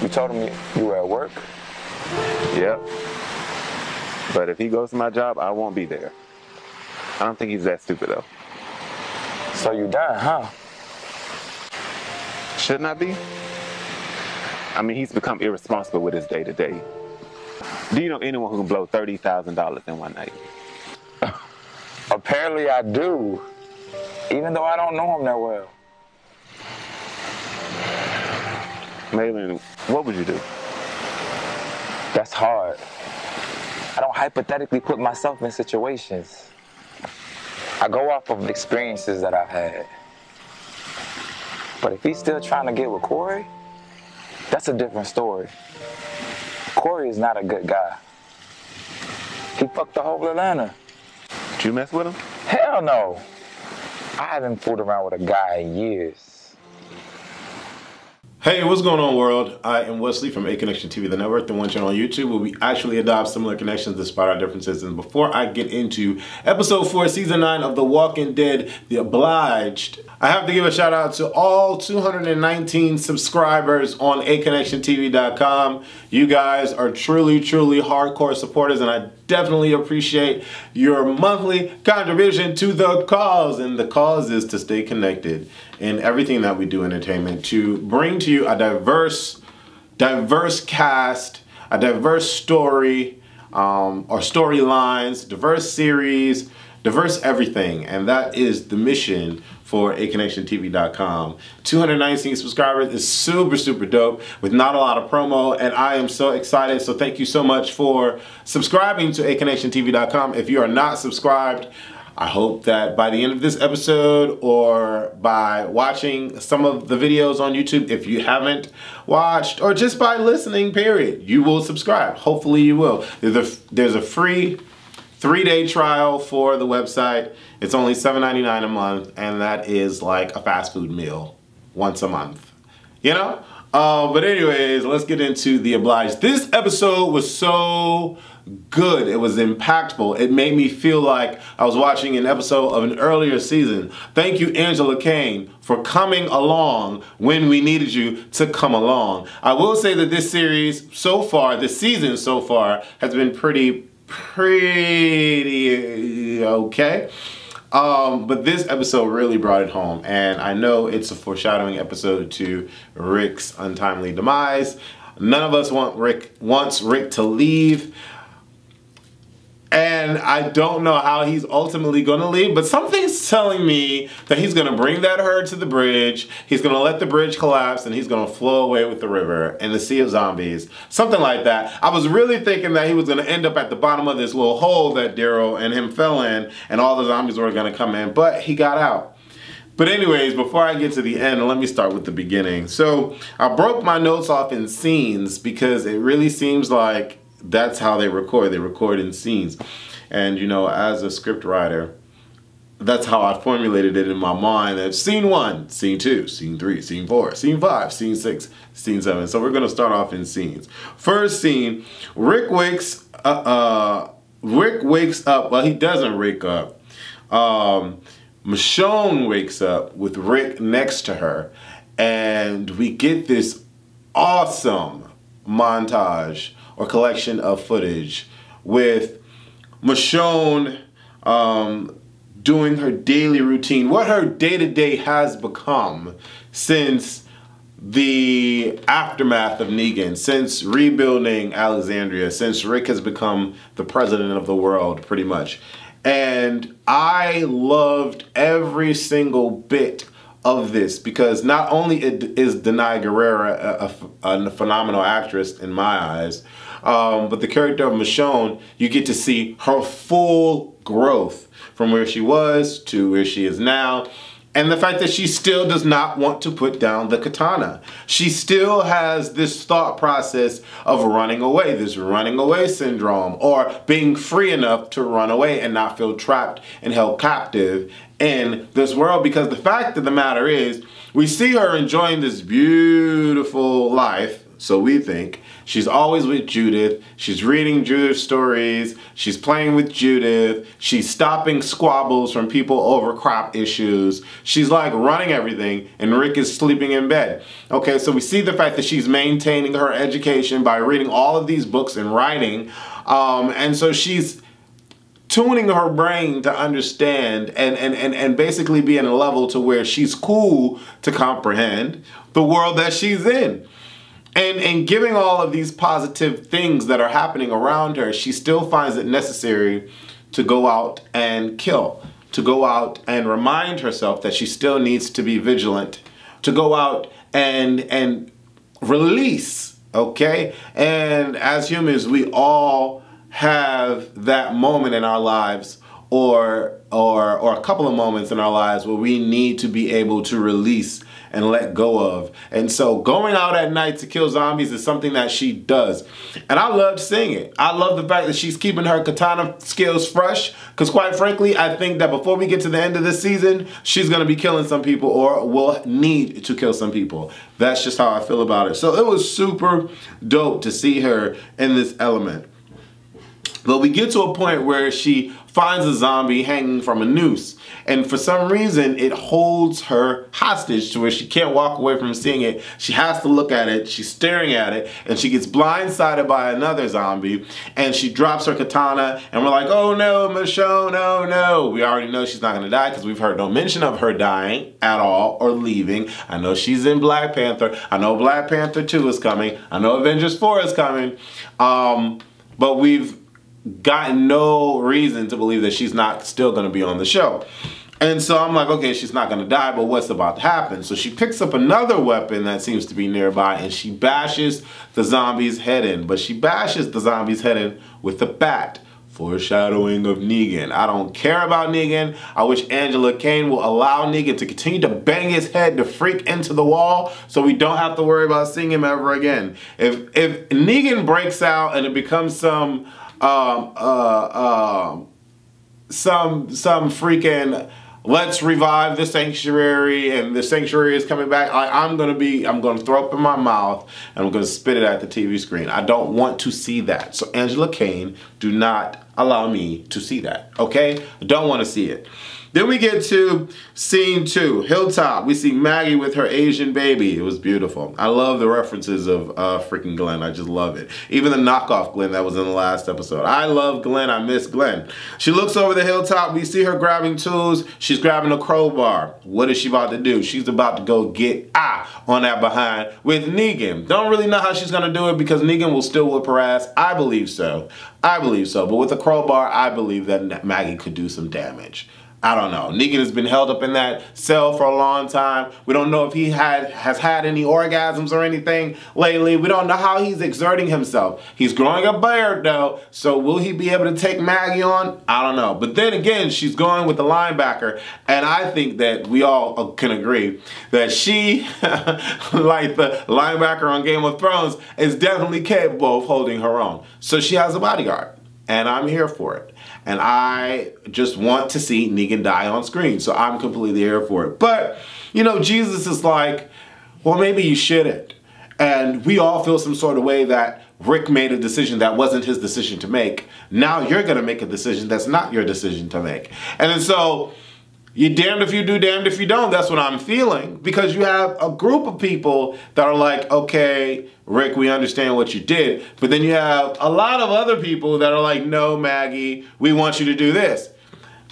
You told him you were at work? Yep. But if he goes to my job, I won't be there. I don't think he's that stupid, though. So you done, huh? Shouldn't I be? I mean, he's become irresponsible with his day-to-day. Do you know anyone who can blow $30,000 in one night? Apparently I do, even though I don't know him that well. Malin, what would you do? That's hard. I don't hypothetically put myself in situations. I go off of experiences that I've had. But if he's still trying to get with Corey, that's a different story. Corey is not a good guy. He fucked the whole Atlanta. Did you mess with him? Hell no. I haven't fooled around with a guy in years. Hey, what's going on, world? I am Wesley from A Connection TV, the network, the one channel on YouTube where we actually adopt similar connections despite our differences. And before I get into episode 4, season 9 of The Walking Dead, The Obliged, I have to give a shout out to all 219 subscribers on aconnectiontv.com. You guys are truly, truly hardcore supporters, and I definitely appreciate your monthly contribution to the cause. And the cause is to stay connected in everything that we do entertainment, to bring to you a diverse cast, a diverse story, or storylines, diverse series, diverse everything. And that is the mission for aconnectiontv.com. 219 subscribers is super, super dope with not a lot of promo, and I am so excited. So thank you so much for subscribing to aconnectiontv.com. If you are not subscribed, I hope that by the end of this episode or by watching some of the videos on YouTube, if you haven't watched, or just by listening, period, you will subscribe. Hopefully you will. There's a free 3-day trial for the website. It's only $7.99 a month, and that is like a fast food meal once a month, you know? But anyways, let's get into The Obliged. This episode was so good. It was impactful. It made me feel like I was watching an episode of an earlier season. Thank you, Angela Kane, for coming along when we needed you to come along. I will say that this series so far, this season so far, has been pretty okay. But this episode really brought it home, and I know it's a foreshadowing episode to Rick's untimely demise. None of us wants Rick to leave, and I don't know how he's ultimately going to leave, but something's telling me that he's going to bring that herd to the bridge, he's going to let the bridge collapse, and he's going to flow away with the river and the sea of zombies. Something like that. I was really thinking that he was going to end up at the bottom of this little hole that Daryl and him fell in, and all the zombies were going to come in, but he got out. But anyways, before I get to the end, let me start with the beginning. So I broke my notes off in scenes because it really seems like that's how they record. They record in scenes. And you know, as a script writer, that's how I formulated it in my mind. That scene 1, scene 2, scene 3, scene 4, scene 5, scene 6, scene 7. So we're gonna start off in scenes. First scene, Rick wakes up. Well, he doesn't wake up. Michonne wakes up with Rick next to her, and we get this awesome montage or collection of footage with Michonne doing her daily routine, what her day-to-day has become since the aftermath of Negan, since rebuilding Alexandria, since Rick has become the president of the world, pretty much. And I loved every single bit of this because not only is Danai Gurira a phenomenal actress in my eyes, but the character of Michonne, you get to see her full growth from where she was to where she is now. And the fact that she still does not want to put down the katana. She still has this thought process of running away, this running away syndrome, or being free enough to run away and not feel trapped and held captive in this world. Because the fact of the matter is, we see her enjoying this beautiful life, so we think. She's always with Judith. She's reading Judith's stories. She's playing with Judith. She's stopping squabbles from people over crop issues. She's like running everything, and Rick is sleeping in bed. Okay, so we see the fact that she's maintaining her education by reading all of these books and writing. And so she's tuning her brain to understand and basically be in a level to where she's cool to comprehend the world that she's in. And giving all of these positive things that are happening around her, she still finds it necessary to go out and kill, to go out and remind herself that she still needs to be vigilant, to go out and release, okay? And as humans, we all have that moment in our lives or a couple of moments in our lives where we need to be able to release and let go of. And so going out at night to kill zombies is something that she does. And I loved seeing it. I love the fact that she's keeping her katana skills fresh, because quite frankly, I think that before we get to the end of this season, she's going to be killing some people or will need to kill some people. That's just how I feel about it. So it was super dope to see her in this element. But we get to a point where she finds a zombie hanging from a noose. And for some reason, it holds her hostage to where she can't walk away from seeing it. She has to look at it. She's staring at it. And she gets blindsided by another zombie. And she drops her katana. And we're like, oh no, Michonne, oh no. We already know she's not going to die because we've heard no mention of her dying at all or leaving. I know she's in Black Panther. I know Black Panther 2 is coming. I know Avengers 4 is coming. But we've gotten no reason to believe that she's not still going to be on the show. And so I'm like, okay, she's not going to die, but what's about to happen? So she picks up another weapon that seems to be nearby, and she bashes the zombie's head in. But she bashes the zombie's head in with a bat. Foreshadowing of Negan. I don't care about Negan. I wish Angela Kane will allow Negan to continue to bang his head to freak into the wall so we don't have to worry about seeing him ever again. If Negan breaks out and it becomes some freaking let's revive the sanctuary and the sanctuary is coming back, I'm gonna throw up in my mouth and I'm gonna spit it at the TV screen. I don't want to see that. So Angela Kane, do not allow me to see that, okay? I don't want to see it. Then we get to scene 2, Hilltop. We see Maggie with her Asian baby. It was beautiful. I love the references of freaking Glenn. I just love it. Even the knockoff Glenn that was in the last episode. I love Glenn. I miss Glenn. She looks over the hilltop. We see her grabbing tools. She's grabbing a crowbar. What is she about to do? She's about to go get on that behind with Negan. Don't really know how she's going to do it because Negan will still whip her ass. I believe so. I believe so. But with a crowbar, I believe that Maggie could do some damage. I don't know. Negan has been held up in that cell for a long time. We don't know if he has had any orgasms or anything lately. We don't know how he's exerting himself. He's growing a beard though, so will he be able to take Maggie on? I don't know. But then again, she's going with the linebacker, and I think that we all can agree that she, like the linebacker on Game of Thrones, is definitely capable of holding her own. So she has a bodyguard, and I'm here for it. And I just want to see Negan die on screen. So I'm completely here for it. But, you know, Jesus is like, well, maybe you shouldn't. And we all feel some sort of way that Rick made a decision that wasn't his decision to make. Now you're going to make a decision that's not your decision to make. And then so you're damned if you do, damned if you don't. That's what I'm feeling. Because you have a group of people that are like, okay, Rick, we understand what you did. But then you have a lot of other people that are like, no, Maggie, we want you to do this.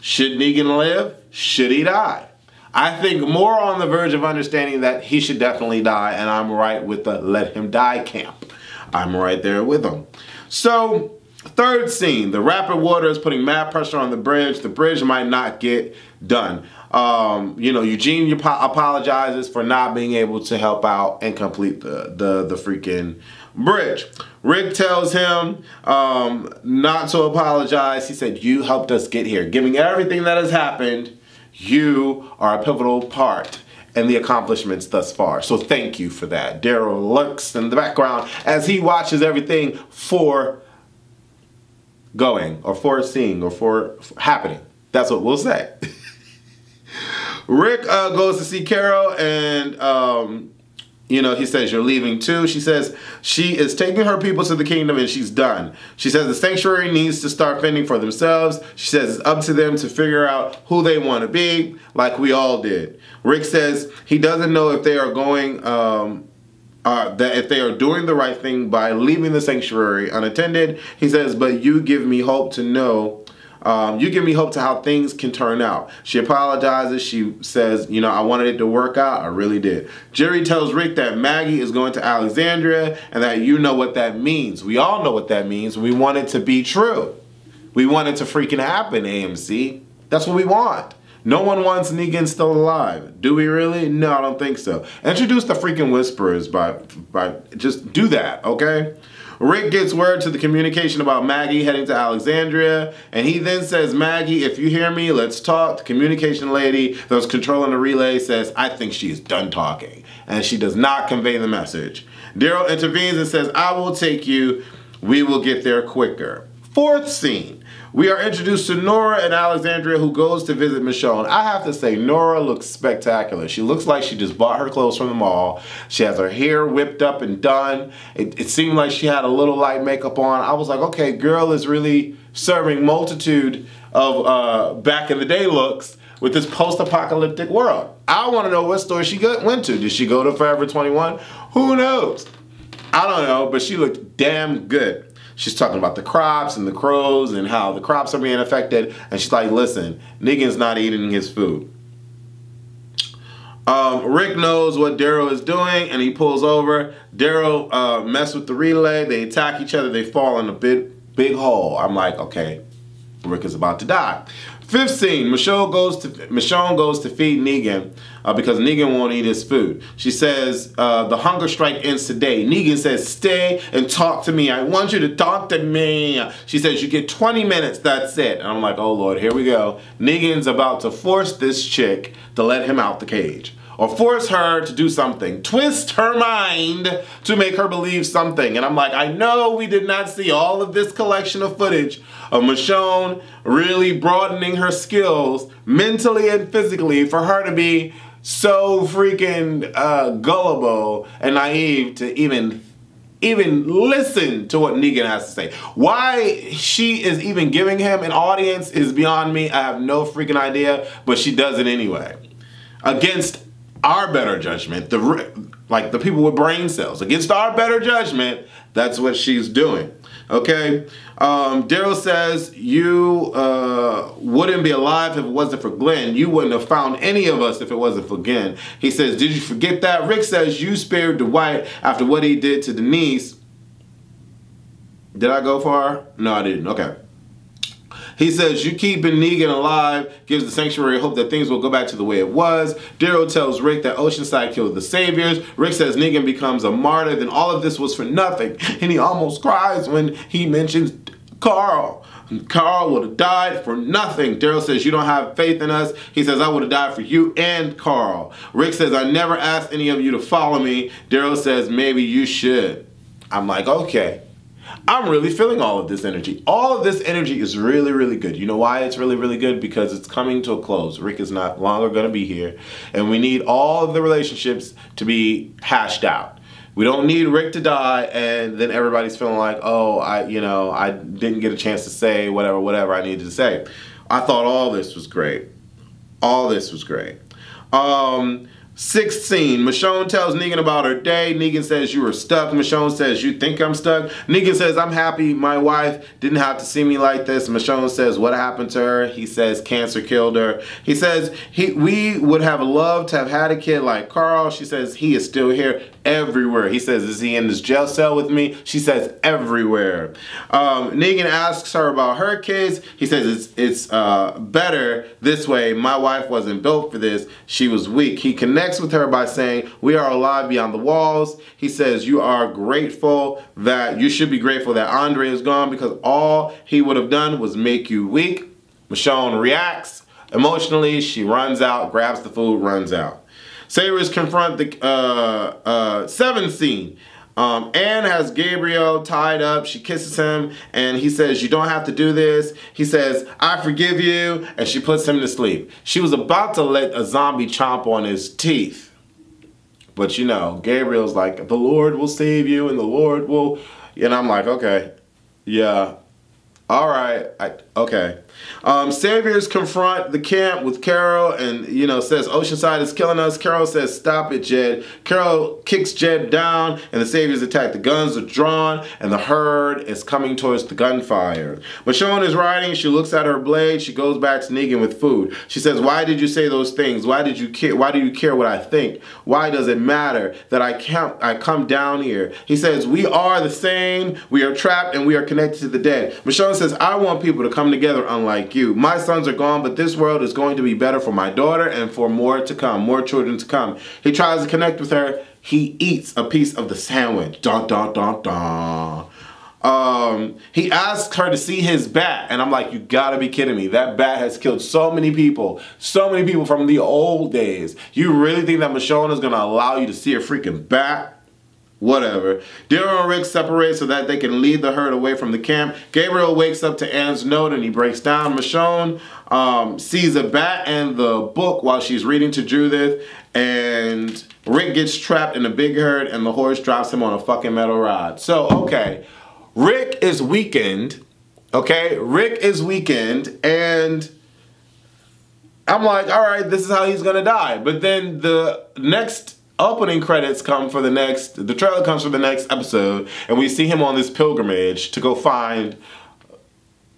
Should Negan live? Should he die? I think more on the verge of understanding that he should definitely die. And I'm right with the let him die camp. I'm right there with him. So, third scene, the rapid water is putting mad pressure on the bridge. The bridge might not get done. You know, Eugene apologizes for not being able to help out and complete the freaking bridge. Rick tells him not to apologize. He said, you helped us get here. Giving everything that has happened, you are a pivotal part in the accomplishments thus far. So thank you for that. Daryl lurks in the background as he watches everything for going, or for seeing, or for happening. That's what we'll say. Rick goes to see Carol, and You know, he says, you're leaving too. She says she is taking her people to the kingdom and she's done. She says the sanctuary needs to start fending for themselves. She says it's up to them to figure out who they want to be, like we all did. Rick says he doesn't know if they are going, that if they are doing the right thing by leaving the sanctuary unattended. He says, but you give me hope to know. You give me hope to how things can turn out. She apologizes. She says, you know, I wanted it to work out. I really did. Jerry tells Rick that Maggie is going to Alexandria and that you know what that means. We all know what that means. We want it to be true. We want it to freaking happen, AMC. That's what we want. No one wants Negan still alive. Do we really? No, I don't think so. Introduce the freaking Whisperers by just do that, okay? Rick gets word to the communication about Maggie heading to Alexandria, and he then says, Maggie, if you hear me, let's talk. The communication lady that was controlling the relay says, I think she is done talking, and she does not convey the message. Daryl intervenes and says, I will take you. We will get there quicker. Fourth scene. We are introduced to Nora in Alexandria, who goes to visit Michonne. I have to say, Nora looks spectacular. She looks like she just bought her clothes from the mall. She has her hair whipped up and done. It seemed like she had a little light makeup on. I was like, okay, girl is really serving multitude of back in the day looks with this post-apocalyptic world. I want to know what store she went to. Did she go to Forever 21? Who knows? I don't know, but she looked damn good. She's talking about the crops and the crows and how the crops are being affected. And she's like, listen, Negan's not eating his food. Rick knows what Daryl is doing and he pulls over. Daryl messes with the relay. They attack each other. They fall in a big hole. I'm like, okay, Rick is about to die. Fifth scene, Michonne goes to feed Negan because Negan won't eat his food. She says, the hunger strike ends today. Negan says, stay and talk to me. I want you to talk to me. She says, you get 20 minutes, that's it. And I'm like, oh Lord, here we go. Negan's about to force this chick to let him out the cage. Or force her to do something. Twist her mind to make her believe something. And I'm like, I know we did not see all of this collection of footage of Michonne really broadening her skills mentally and physically for her to be so freaking gullible and naive to even listen to what Negan has to say. Why she is even giving him an audience is beyond me. I have no freaking idea, but she does it anyway. Against our better judgment, the people with brain cells, against our better judgment, that's what she's doing. Okay, Daryl says, you wouldn't be alive if it wasn't for Glenn. You wouldn't have found any of us if it wasn't for Glenn. He says, did you forget that? Rick says, you spared Dwight after what he did to Denise. Did I go far? No, I didn't. Okay. He says, you keeping Negan alive gives the sanctuary hope that things will go back to the way it was. Daryl tells Rick that Oceanside killed the saviors. Rick says Negan becomes a martyr, then all of this was for nothing. And he almost cries when he mentions Carl. Carl would have died for nothing. Daryl says, you don't have faith in us. He says, I would have died for you and Carl. Rick says, I never asked any of you to follow me. Daryl says, maybe you should. I'm like, okay. I'm really feeling all of this energy. All of this energy is really, really good. You know why it's really, really good? Because it's coming to a close. Rick is not longer going to be here. And we need all of the relationships to be hashed out. We don't need Rick to die and then everybody's feeling like, oh, I didn't get a chance to say whatever I needed to say. I thought all this was great. All this was great. Sixth scene, Michonne tells Negan about her day. Negan says, you were stuck. Michonne says, you think I'm stuck? Negan says, I'm happy my wife didn't have to see me like this. Michonne says, what happened to her? He says, cancer killed her. He says, we would have loved to have had a kid like Carl. She says, he is still here everywhere. He says, is he in this jail cell with me? She says, everywhere. Negan asks her about her kids. He says, it's better this way. My wife wasn't built for this. She was weak. He connects with her by saying, we are alive beyond the walls. He says, you should be grateful that Andre is gone because all he would have done was make you weak. Michonne reacts emotionally. She runs out, grabs the food, runs out. Saviors confront the seventh scene. Anne has Gabriel tied up. She kisses him and he says, you don't have to do this. He says, I forgive you. And she puts him to sleep. She was about to let a zombie chomp on his teeth. But you know, Gabriel's like, the Lord will save you and the Lord will, and I'm like, okay, yeah. All right, okay. Saviors confront the camp with Carol and, you know, says Oceanside is killing us. Carol says, stop it, Jed. Carol kicks Jed down and the Saviors attack. The guns are drawn and the herd is coming towards the gunfire. Michonne is riding. She looks at her blade. She goes back to Negan with food. She says, why did you say those things? Why did you care? Why do you care what I think? Why does it matter that I come down here? He says, we are the same. We are trapped and we are connected to the dead. Michonne says, I want people to come together unlike you. My sons are gone, but this world is going to be better for my daughter and for more to come, more children to come. He tries to connect with her. He eats a piece of the sandwich. Dun, dun, dun, dun. He asks her to see his bat, and I'm like, you gotta be kidding me. That bat has killed so many people from the old days. You really think that Michonne is gonna allow you to see a freaking bat? Whatever. Daryl and Rick separate so that they can lead the herd away from the camp. Gabriel wakes up to Anne's note and he breaks down. Michonne sees a bat and the book while she's reading to Judith, and Rick gets trapped in a big herd and the horse drops him on a fucking metal rod. So, okay, Rick is weakened. Okay, Rick is weakened, and I'm like, all right, this is how he's gonna die. But then the next opening credits come for the trailer comes for the next episode, and we see him on this pilgrimage to go find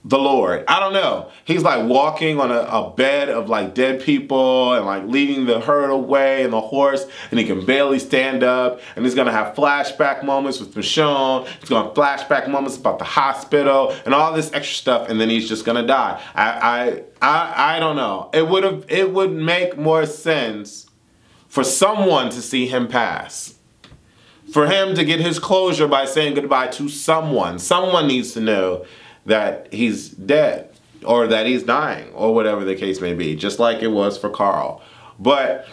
the Lord. I don't know. He's like walking on a bed of like dead people and like leading the herd away and the horse, and he can barely stand up, and he's gonna have flashback moments with Michonne. He's gonna have flashback moments about the hospital and all this extra stuff, and then he's just gonna die. I don't know. It would make more sense for someone to see him pass. For him to get his closure by saying goodbye to someone. Someone needs to know that he's dead or that he's dying or whatever the case may be, just like it was for Carl. But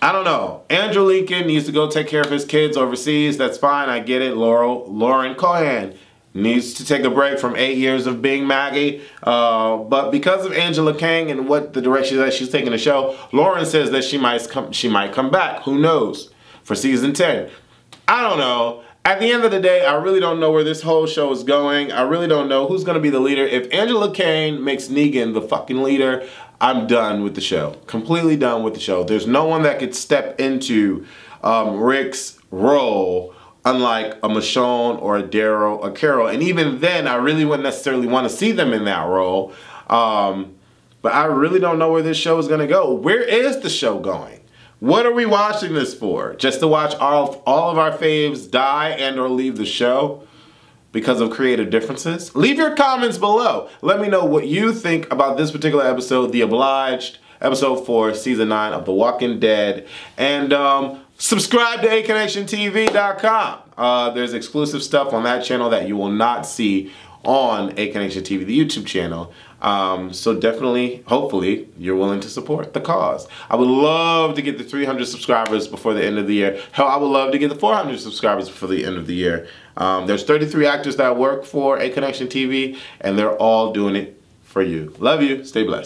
I don't know. Andrew Lincoln needs to go take care of his kids overseas. That's fine. I get it. Lauren Cohan needs to take a break from 8 years of being Maggie. But because of Angela Kang and what the direction that she's taking the show, Lauren says that she might come back. Who knows? For season 10. I don't know. At the end of the day, I really don't know where this whole show is going. I really don't know who's going to be the leader. If Angela Kang makes Negan the fucking leader, I'm done with the show. Completely done with the show. There's no one that could step into Rick's role, unlike a Michonne or a Daryl or Carol. And even then, I really wouldn't necessarily want to see them in that role. But I really don't know where this show is going to go. Where is the show going? What are we watching this for? Just to watch all of our faves die and or leave the show because of creative differences? Leave your comments below. Let me know what you think about this particular episode, The Obliged, episode 4, season 9 of The Walking Dead. And subscribe to aconnectiontv.com. There's exclusive stuff on that channel that you will not see on A Connection TV, the YouTube channel. So definitely, hopefully, you're willing to support the cause. I would love to get the 300 subscribers before the end of the year. Hell, I would love to get the 400 subscribers before the end of the year. There's 33 actors that work for A Connection TV, and they're all doing it for you. Love you. Stay blessed.